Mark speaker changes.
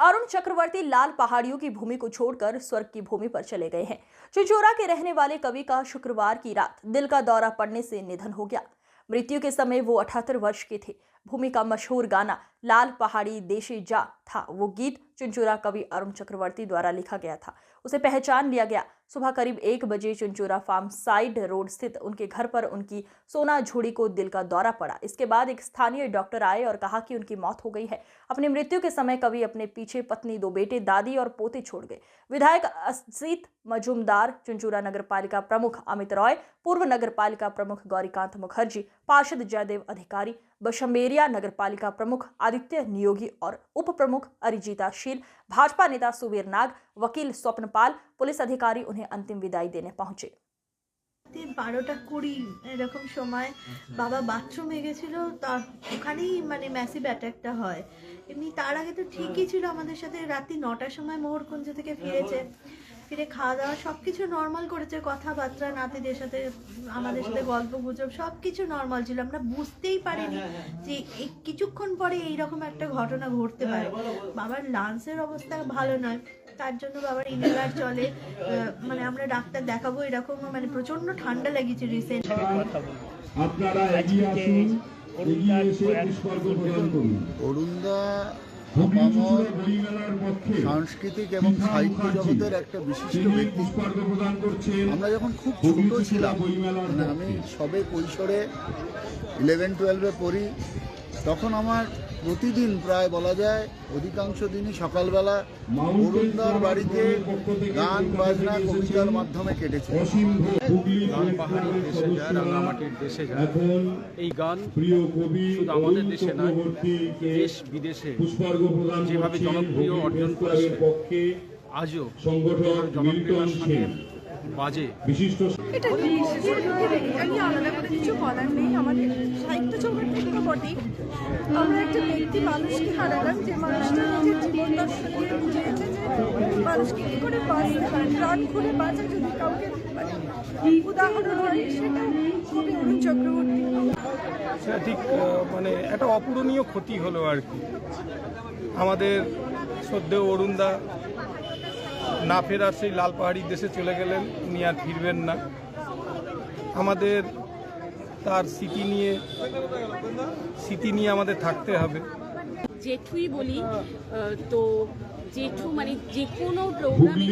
Speaker 1: अरुण चक्रवर्ती लाल पहाड़ियों की भूमि को छोड़कर स्वर्ग की भूमि पर चले गए हैं। चुंचुरा के रहने वाले कवि का शुक्रवार की रात दिल का दौरा पड़ने से निधन हो गया। मृत्यु के समय वो 78 वर्ष के थे। भूमि का मशहूर गाना लाल पहाड़ी देशे जा था। वो गीत चुंचुरा कवि अरुण चक्रवर्ती द्वारा लिखा गया था। उसे पहचान लिया गया। सुबह करीब 1 बजे चुंचुरा फार्म साइड रोड स्थित उनके घर पर उनकी सोना झोड़ी को दिल का दौरा पड़ा। इसके बाद एक स्थानीय डॉक्टर आए और कहा कि उनकी मौत हो गई है। अपनी मृत्यु के समय कवि अपने पीछे पत्नी, 2 बेटे, दादी और पोते छोड़ गए। विधायक असित मजूमदार, चुंचुरा नगरपालिका प्रमुख अमित रॉय, पूर्व नगरपालिका प्रमुख गौरीकांत मुखर्जी, पार्षद जयदेव अधिकारी, बशंबेरिया नगरपालिका प्रमुख आदित्य नियोगी और उप प्रमुख अरिजीता शील, भाजपा नेता सुवीर नाग, वकील स्वप्नपाल, पुलिस अधिकारी उन्हें अंतिम विदाई देने पहुंचे।
Speaker 2: 12:20 এরকম সময় বাবা বাথরুমে গেছিল, তার ওখানেই মানে ম্যাসিভ অ্যাটাকটা হয়। এমনি তার আগে তো ঠিকই ছিল, আমাদের সাথে রাত্রি 9টার সময় মোহরকুঞ্জ থেকে ফিরেছে, ফিরে খাওয়া দাওয়া সব কিছু নর্মাল করেছে, কথাবার্তা নাতিদের সাথে আমাদের সাথে গল্প গুজব সব কিছু নর্মাল ছিল। আমরা বুঝতেই পারিনি যে এই কিছুক্ষণ পরে এইরকম একটা ঘটনা ঘটতে পারে। বাবার লাংসের অবস্থা ভালো নয়, তার জন্য বাবার ইনহেলার চলে, মানে আমরা ডাক্তার দেখাবো এরকম, মানে প্রচন্ড ঠান্ডা লেগেছে রিসেন্ট।
Speaker 3: আপনারা এগিয়ে আসুন, এগিয়ে এসে পুষ্পার্ঘ্য প্রদান করুন।
Speaker 4: অরুণদা সাংস্কৃতিক এবং সাহিত্য জগতের একটা বিশিষ্ট ব্যক্তি। আমরা যখন খুব ছোট ছিলাম, মানে আমি সবে কৈশোরে 11-12-এ পড়ি, তখন আমার প্রতিদিন প্রায় বলা যায় অধিকাংশ দিনই সকালবেলা অরুণদার বাড়িতে গান বাজনা কবিতার মাধ্যমে কেটেছে।
Speaker 5: লাল পাহাড়ির দেশে যায়, রাঙামাটির দেশে যায়, এই গান শুধু আমাদের দেশে নয়, দেশ বিদেশে যেভাবে জনপ্রিয় অর্জন করেছে, আজও জনপ্রিয়তার সাথে বাজে।
Speaker 6: এটা আলাদা করে কিছু বলার নেই। আমাদের সাহিত্য জগৎ থেকে বটেই আমরা একটা ব্যক্তি মানুষকে হারালাম, যে মানুষটা নিজের জীবন দর্শন দিয়ে বুঝিয়েছে যে মানুষকে কী করে বাঁচতে হয়, প্রাণ খুলে বাঁচা যদি কাউকে উদাহরণ হয় সেটা কবি অরুণ চক্রবর্তী।
Speaker 5: সেটা ঠিক মানে একটা অপূরণীয় ক্ষতি হলো আর কি। আমাদের শ্রদ্ধেয় অরুণদা না ফেরার সেই লাল পাহাড়ির দেশে চলে গেলেন, উনি আর ফিরবেন না। আমাদের তার স্মৃতি নিয়ে আমাদের থাকতে হবে।
Speaker 7: জেঠুই বলি তো, জেঠু মানে যে কোনো প্রোগ্রামে